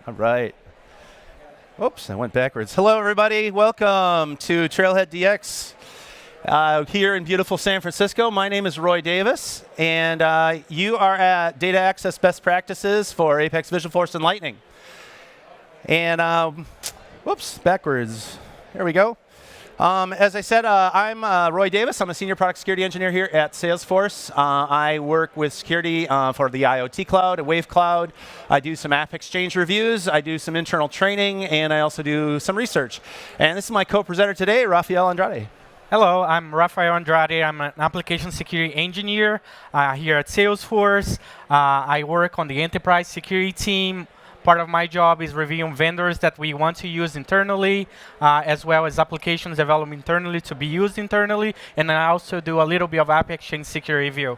All right. Oops, I went backwards. Hello, everybody. Welcome to Trailhead DX here in beautiful San Francisco. My name is Roy Davis, and you are at Data Access Best Practices for Apex Visualforce and Lightning. And whoops, backwards. Here we go. As I said, I'm Roy Davis. I'm a senior product security engineer here at Salesforce. I work with security for the IoT cloud, Wave Cloud. I do some app exchange reviews. I do some internal training, and I also do some research. And this is my co-presenter today, Rafael Andrade. Hello, I'm Rafael Andrade. I'm an application security engineer here at Salesforce. I work on the enterprise security team. Part of my job is reviewing vendors that we want to use internally, as well as applications developed internally to be used internally. And I also do a little bit of app exchange security review.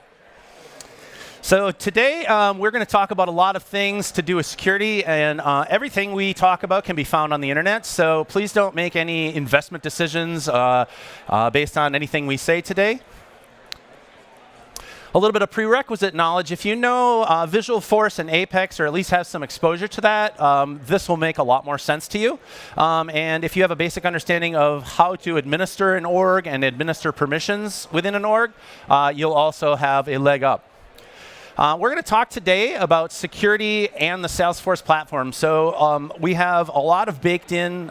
So today, we're going to talk about a lot of things to do with security, and everything we talk about can be found on the internet. So please don't make any investment decisions based on anything we say today. A little bit of prerequisite knowledge. If you know Visualforce and Apex, or at least have some exposure to that, this will make a lot more sense to you. And if you have a basic understanding of how to administer an org and administer permissions within an org, you'll also have a leg up. We're going to talk today about security and the Salesforce platform. So we have a lot of baked-in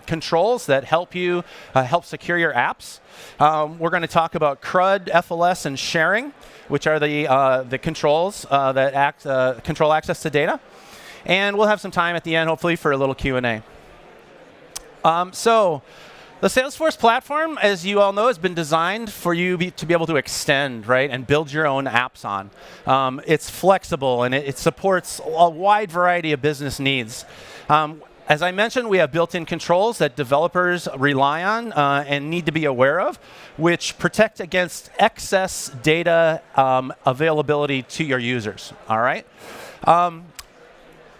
controls that help you help secure your apps. We're going to talk about CRUD, FLS, and sharing, which are the controls that control access to data. And we'll have some time at the end, hopefully, for a little Q&A. So the Salesforce platform, as you all know, has been designed for you to be able to extend, right, and build your own apps on. It's flexible, and it supports a wide variety of business needs. As I mentioned, we have built-in controls that developers rely on and need to be aware of, which protect against excess data availability to your users, all right?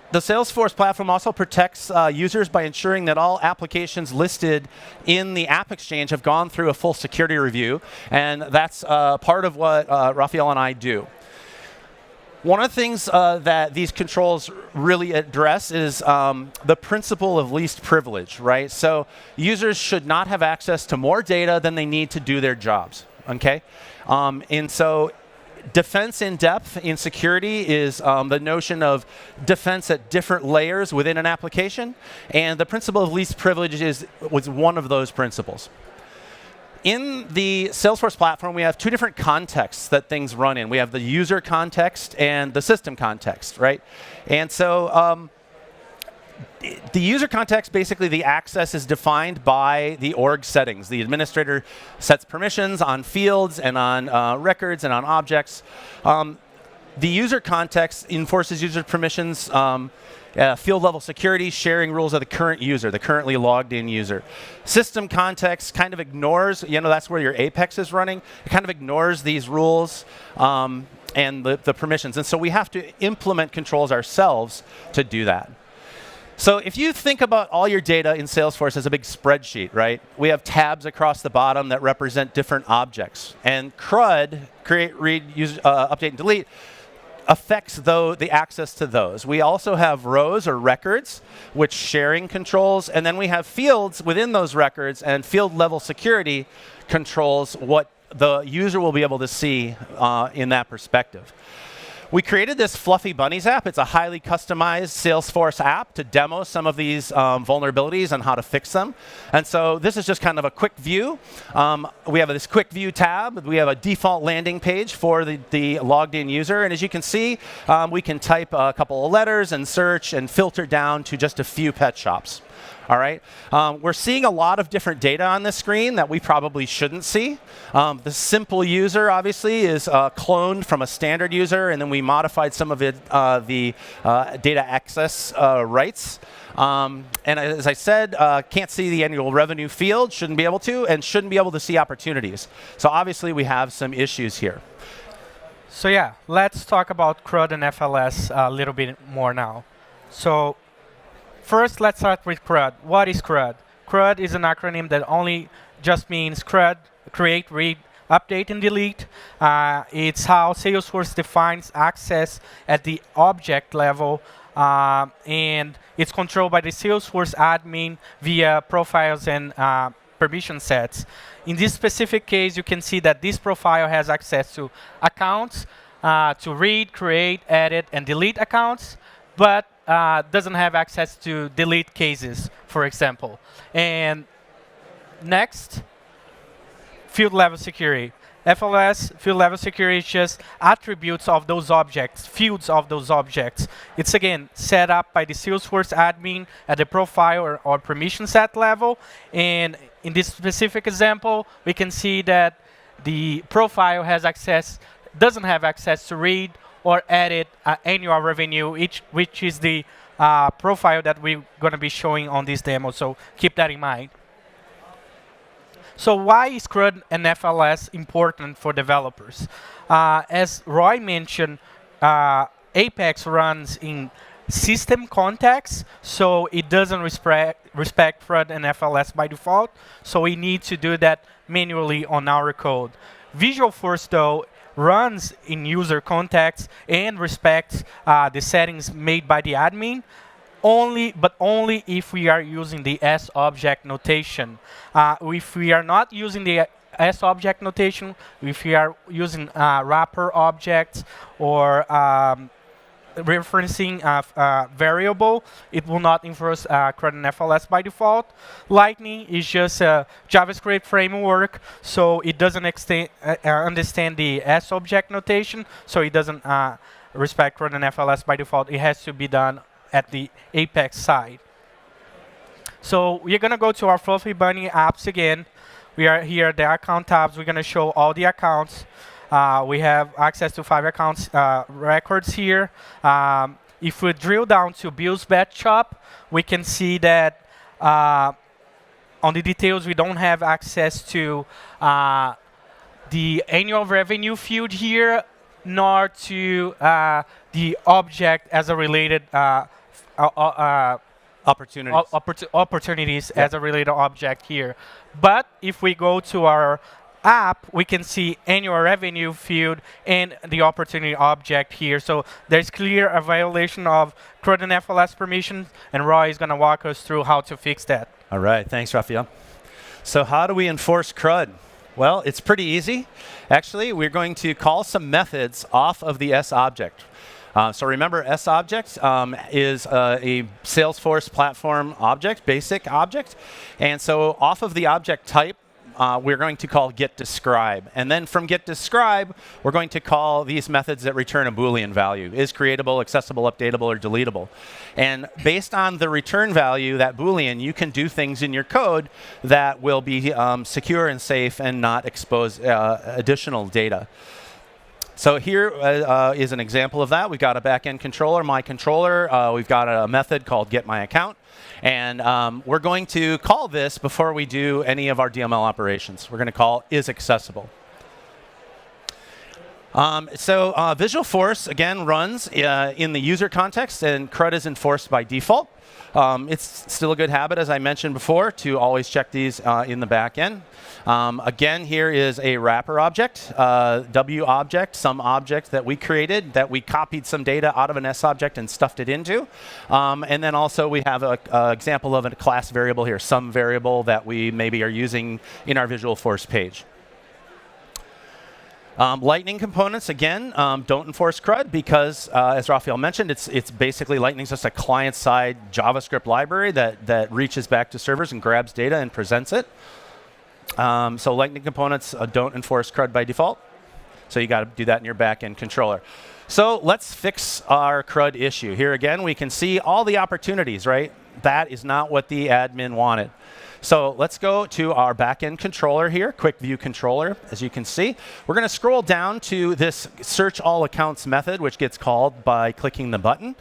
The Salesforce platform also protects users by ensuring that all applications listed in the App Exchange have gone through a full security review, and that's part of what Rafael and I do. One of the things that these controls really address is the principle of least privilege, right? So users should not have access to more data than they need to do their jobs, okay? And so defense in depth in security is the notion of defense at different layers within an application, and the principle of least privilege was one of those principles. In the Salesforce platform, we have two different contexts that things run in. We have the user context and the system context, right? And so the user context, basically the access is defined by the org settings. The administrator sets permissions on fields and on records and on objects. The user context enforces user permissions, field level security, sharing rules of the current user, the currently logged in user. System context kind of ignores, that's where your Apex is running. It kind of ignores these rules and the permissions. And so we have to implement controls ourselves to do that. So if you think about all your data in Salesforce as a big spreadsheet, right? We have tabs across the bottom that represent different objects. And CRUD, create, read, use, update, and delete, affects the access to those. We also have rows or records, which sharing controls, and then we have fields within those records, and field level security controls what the user will be able to see in that perspective. We created this Fluffy Bunnies app. It's a highly customized Salesforce app to demo some of these vulnerabilities and how to fix them. And so this is just kind of a quick view. We have this quick view tab. We have a default landing page for the logged in user. And as you can see, we can type a couple of letters and search and filter down to just a few pet shops. All right. We're seeing a lot of different data on this screen that we probably shouldn't see. The simple user, obviously, is cloned from a standard user, and then we modified some of it, the data access rights. And as I said, can't see the annual revenue field, shouldn't be able to, and shouldn't be able to see opportunities. So obviously, we have some issues here. So yeah, let's talk about CRUD and FLS a little bit more now. So first, let's start with CRUD. What is CRUD? CRUD is an acronym that only just means CRUD, create, read, update, and delete. It's how Salesforce defines access at the object level and it's controlled by the Salesforce admin via profiles and permission sets. In this specific case, you can see that this profile has access to accounts, to read, create, edit, and delete accounts, but doesn't have access to delete cases, for example. And next, field level security. FLS, field level security, is just attributes of those objects, fields of those objects. It's again set up by the Salesforce admin at the profile or permission set level. And in this specific example, we can see that the profile doesn't have access to read or edit annual revenue, which is the profile that we're going to be showing on this demo. So keep that in mind. So why is CRUD and FLS important for developers? As Roy mentioned, Apex runs in system context, so it doesn't respect CRUD and FLS by default. So we need to do that manually on our code. Visualforce, though, runs in user context and respects the settings made by the admin. But only if we are using the S-object notation. If we are not using the S-object notation, if we are using wrapper objects or referencing a variable, it will not enforce CRUD and FLS by default. Lightning is just a JavaScript framework, so it doesn't understand the S-object notation, so it doesn't respect CRUD and FLS by default. It has to be done at the Apex side. So we're going to go to our Fluffy Bunny apps again. We are here at the account tabs. We're going to show all the accounts. We have access to 5 accounts records here. If we drill down to Bill's Bet Shop, we can see that on the details, we don't have access to the annual revenue field here, nor to the object as a related opportunities as a related object here. But if we go to our app, we can see annual revenue field and the opportunity object here. So there's clear a violation of CRUD and FLS permissions, and Roy is going to walk us through how to fix that. All right, thanks, Rafael. So how do we enforce CRUD? Well, it's pretty easy. Actually, we're going to call some methods off of the S-object. So remember, S-object is a Salesforce platform object, basic object. And so off of the object type, we're going to call getDescribe. And then from getDescribe, we're going to call these methods that return a Boolean value, is creatable, accessible, updatable, or deletable. And based on the return value, that Boolean, you can do things in your code that will be secure and safe and not expose additional data. So here is an example of that. We've got a backend controller, my controller. We've got a method called getMyAccount. And we're going to call this before we do any of our DML operations. We're going to call isAccessible. So Visualforce, again, runs in the user context, and CRUD is enforced by default. It's still a good habit, as I mentioned before, to always check these in the back end. Again, here is a wrapper object, W object, some object that we created, that we copied some data out of an S object and stuffed it into. And then also we have an example of a class variable here, some variable that we maybe are using in our Visualforce page. Lightning components, again, don't enforce CRUD because, as Rafael mentioned, it's basically Lightning's just a client-side JavaScript library that reaches back to servers and grabs data and presents it. So Lightning components don't enforce CRUD by default. So you got to do that in your backend controller. So let's fix our CRUD issue. Here again, we can see all the opportunities, right? That is not what the admin wanted. So let's go to our backend controller here, quick view controller, as you can see. We're going to scroll down to this search all accounts method, which gets called by clicking the button.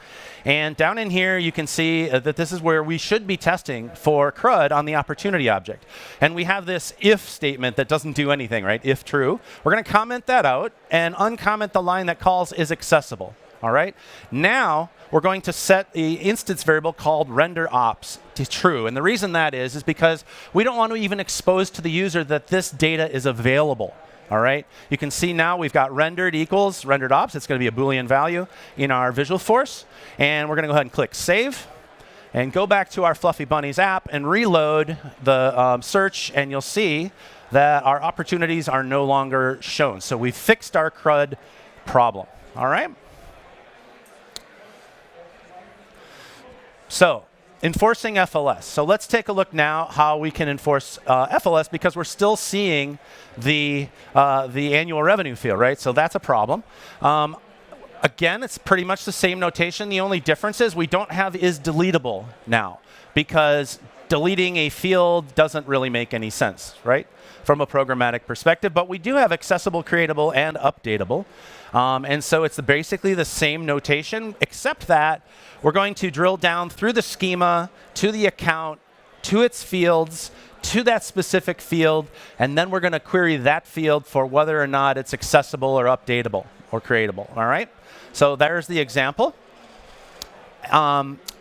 And down in here, you can see that this is where we should be testing for CRUD on the opportunity object. And we have this if statement that doesn't do anything, right? If true. We're going to comment that out and uncomment the line that calls isAccessible. All right. Now we're going to set the instance variable called renderOps to true. And the reason that is because we don't want to even expose to the user that this data is available. All right. You can see now we've got rendered equals rendered ops. It's going to be a Boolean value in our Visualforce. And we're going to go ahead and click Save. And go back to our Fluffy Bunnies app and reload the search. And you'll see that our opportunities are no longer shown. So we've fixed our CRUD problem. All right. So enforcing FLS. So let's take a look now how we can enforce FLS, because we're still seeing the annual revenue field, right? So that's a problem. Again, it's pretty much the same notation. The only difference is we don't have is deletable now, because deleting a field doesn't really make any sense, right, from a programmatic perspective. But we do have accessible, creatable, and updatable. And so it's basically the same notation, except that we're going to drill down through the schema to the account, to its fields, to that specific field, and then we're going to query that field for whether or not it's accessible or updatable or creatable. All right? So there's the example.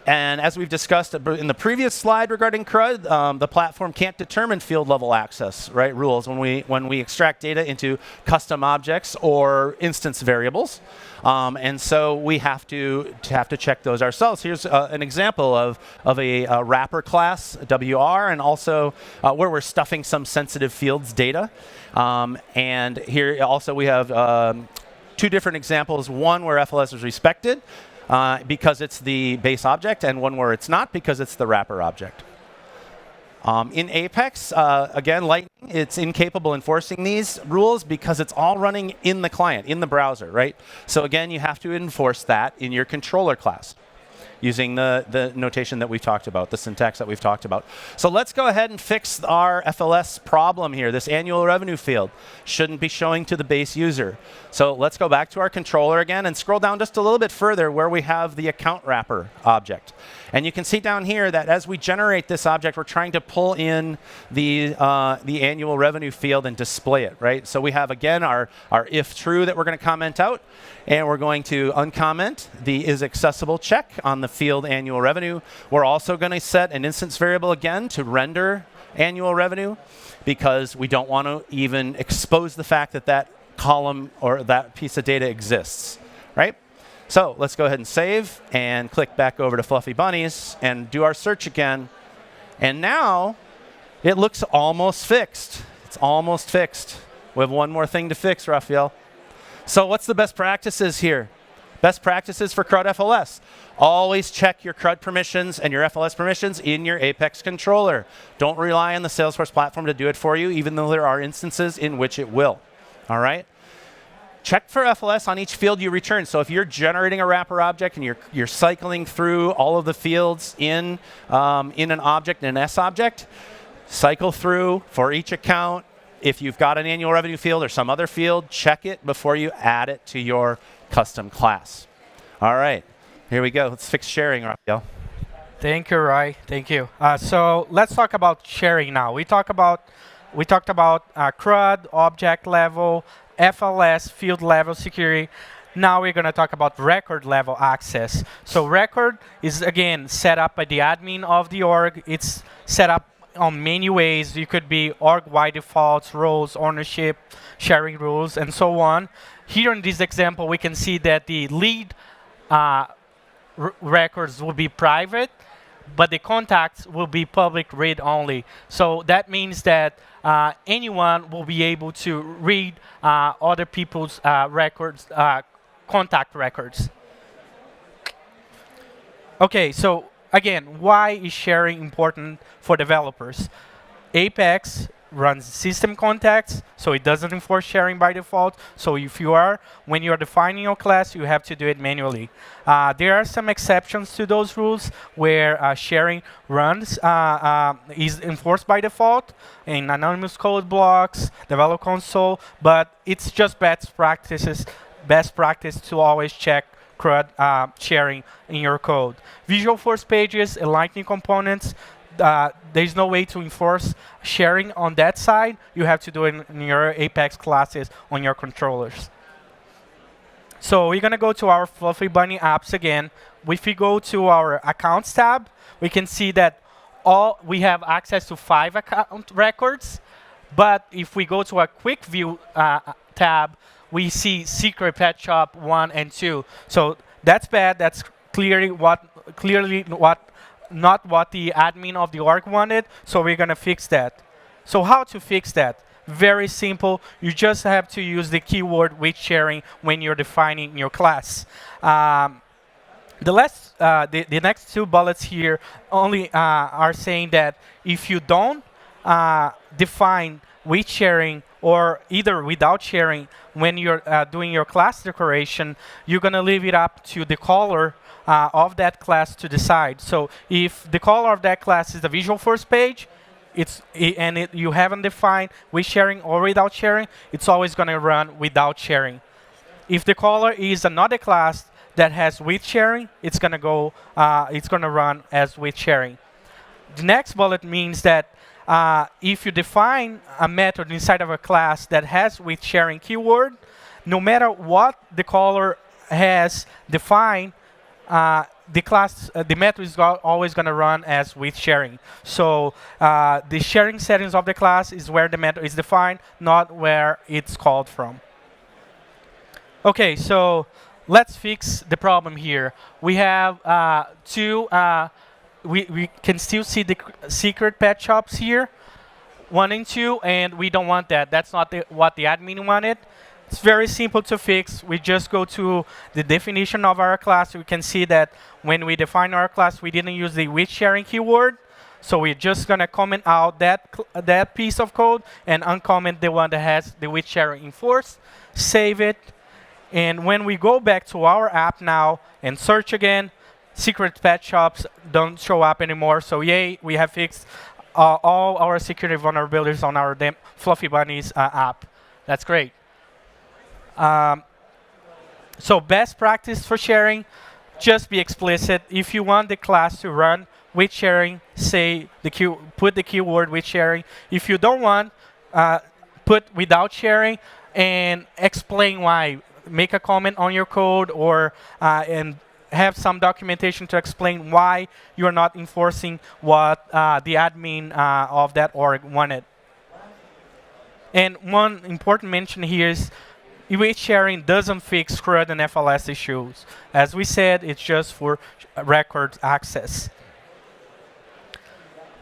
And as we've discussed in the previous slide regarding CRUD, the platform can't determine field level access, right, rules when we extract data into custom objects or instance variables. And so we have to check those ourselves. Here's an example of a wrapper class, WR, and also where we're stuffing some sensitive fields data. And here also we have two different examples, one where FLS is respected, because it's the base object, and one where it's not because it's the wrapper object. In Apex, again, Lightning, it's incapable enforcing these rules because it's all running in the client, in the browser, right? So again, you have to enforce that in your controller class using the notation that we've talked about, the syntax that we've talked about. So let's go ahead and fix our FLS problem here. This annual revenue field shouldn't be showing to the base user. So let's go back to our controller again and scroll down just a little bit further where we have the account wrapper object. And you can see down here that as we generate this object, we're trying to pull in the annual revenue field and display it, right? So we have, again, our if true that we're going to comment out. And we're going to uncomment the is accessible check on the field annual revenue. We're also going to set an instance variable again to render annual revenue, because we don't want to even expose the fact that that column or that piece of data exists, right? So let's go ahead and save and click back over to Fluffy Bunnies and do our search again. And now it looks almost fixed. It's almost fixed. We have one more thing to fix, Raphael. So what's the best practices here? Best practices for CRUD FLS. Always check your CRUD permissions and your FLS permissions in your Apex controller. Don't rely on the Salesforce platform to do it for you, even though there are instances in which it will. All right? Check for FLS on each field you return. So if you're generating a wrapper object and you're cycling through all of the fields in an object, in an S object, cycle through for each account. If you've got an annual revenue field or some other field, check it before you add it to your custom class. All right, here we go. Let's fix sharing, Raphael. Thank you, Roy. Thank you. So let's talk about sharing now. We talked about CRUD, object level, FLS, field level security. Now we're going to talk about record level access. So record is, again, set up by the admin of the org. It's set up on many ways. You could be org-wide defaults, roles, ownership, sharing rules, and so on. Here in this example, we can see that the lead records will be private, but the contacts will be public read-only. So that means that anyone will be able to read other people's records, contact records. Okay, so again, why is sharing important for developers? Apex runs system contacts, so it doesn't enforce sharing by default. So when you're defining your class, you have to do it manually. There are some exceptions to those rules where sharing is enforced by default in anonymous code blocks, developer console, but it's just best practice to always check CRUD sharing in your code. Visualforce pages and Lightning components, there's no way to enforce sharing on that side. You have to do it in your Apex classes on your controllers. So we're going to go to our Fluffy Bunny apps again. If we go to our Accounts tab, we can see that we have access to 5 account records, But if we go to a quick view tab, we see secret pet shop 1 and 2. So that's bad. That's clearly not what the admin of the org wanted. So we're going to fix that. So how to fix that? Very simple. You just have to use the keyword with sharing when you're defining your class. The next two bullets here only are saying that if you don't define with sharing or either without sharing when you're doing your class declaration, you're going to leave it up to the caller of that class to decide. So if the caller of that class is the Visualforce page, you haven't defined with sharing or without sharing, it's always going to run without sharing. If the caller is another class that has with sharing, it's going to run as with sharing. The next bullet means that if you define a method inside of a class that has with sharing keyword, no matter what the caller has defined, the method is always going to run as with sharing. So the sharing settings of the class is where the method is defined, not where it's called from. Okay, so let's fix the problem here. We have we can still see the secret pet shops here, 1 and 2, and we don't want that. That's not what the admin wanted. It's very simple to fix. We just go to the definition of our class. We can see that when we define our class, we didn't use the with sharing keyword. So we're just going to comment out that piece of code and uncomment the one that has the with sharing enforced. Save it. And when we go back to our app now and search again, secret pet shops don't show up anymore. So yay, we have fixed all our security vulnerabilities on our Fluffy Bunnies app. That's great. So best practice for sharing, just be explicit. If you want the class to run with sharing, put the keyword with sharing. If you don't want, put without sharing and explain why. Make a comment on your code or and have some documentation to explain why you're not enforcing what the admin of that org wanted. And one important mention here is with sharing doesn't fix CRUD and FLS issues. As we said, it's just for record access.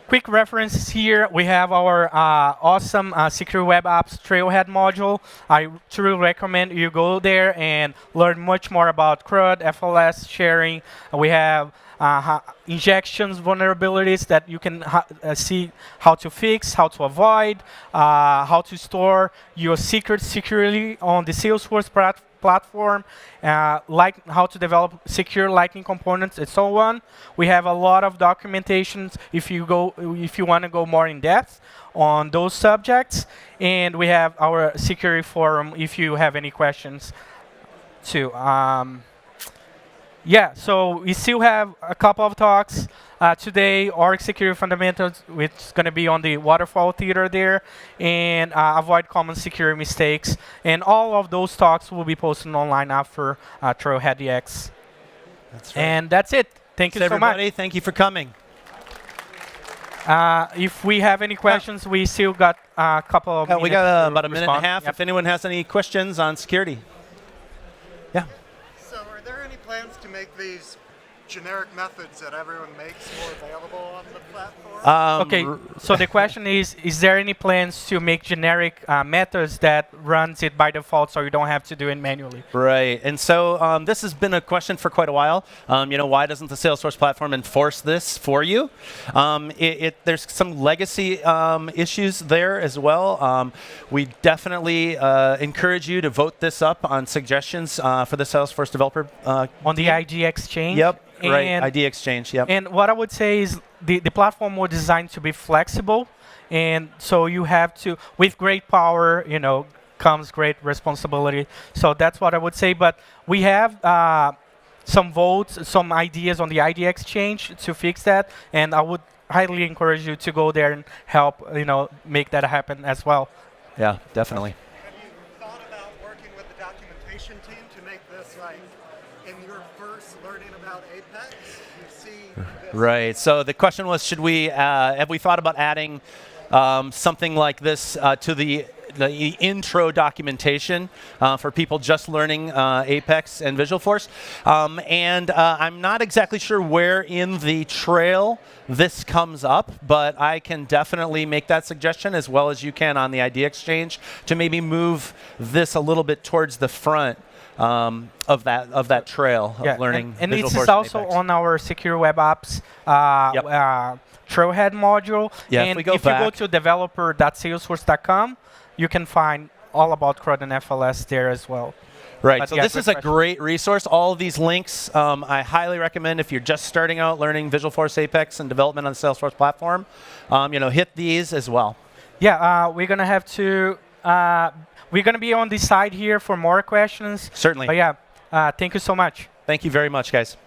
Quick references here. We have our awesome Secure Web Apps Trailhead module. I truly recommend you go there and learn much more about CRUD, FLS, sharing. We have injections vulnerabilities that you can see how to fix, how to avoid, how to store your secrets securely on the Salesforce platform, like how to develop secure Lightning components and so on. We have a lot of documentations if you want to go more in depth on those subjects, and we have our security forum if you have any questions too. Yeah, so we still have a couple of talks today. Org Security Fundamentals, which is going to be on the Waterfall Theater there, and avoid common security mistakes. And all of those talks will be posted online after Trailhead EX. That's right. And that's it. Thank you so everybody. much. Thank you for coming. If we have any questions, we still got a couple of minutes. We got about a minute and a half. Yep. If anyone has any questions on security. Yeah. Plans to make these generic methods that everyone makes more available on the platform? Okay, so the question is there any plans to make generic methods that runs it by default so you don't have to do it manually? Right, and so this has been a question for quite a while. Why doesn't the Salesforce platform enforce this for you? There's some legacy issues there as well. We definitely encourage you to vote this up on suggestions for the Salesforce developer on the ID Exchange? Yep. And right, ID Exchange, yep. And what I would say is the platform was designed to be flexible, and so you have to, with great power, comes great responsibility. So that's what I would say. But we have some votes, some ideas on the ID Exchange to fix that, and I would highly encourage you to go there and help, make that happen as well. Yeah, definitely. Have you thought about working with the documentation team to make this like in your first learning about Apex? You see this. Right. So the question was, have we thought about adding something like this to the intro documentation for people just learning Apex and Visualforce. And I'm not exactly sure where in the trail this comes up, but I can definitely make that suggestion as well as you can on the idea exchange to maybe move this a little bit towards the front of that trail of learning. And Visualforce this is also Apex. on our secure web apps Trailhead module. Yeah, and if you go to developer.salesforce.com, you can find all about CRUD and FLS there as well. Right, But so yeah, this good is a question. great resource. All of these links I highly recommend if you're just starting out learning Visualforce Apex and development on the Salesforce platform. Hit these as well. Yeah, we're gonna have to. We're gonna be on the side here for more questions. Certainly. But yeah, thank you so much. Thank you very much, guys.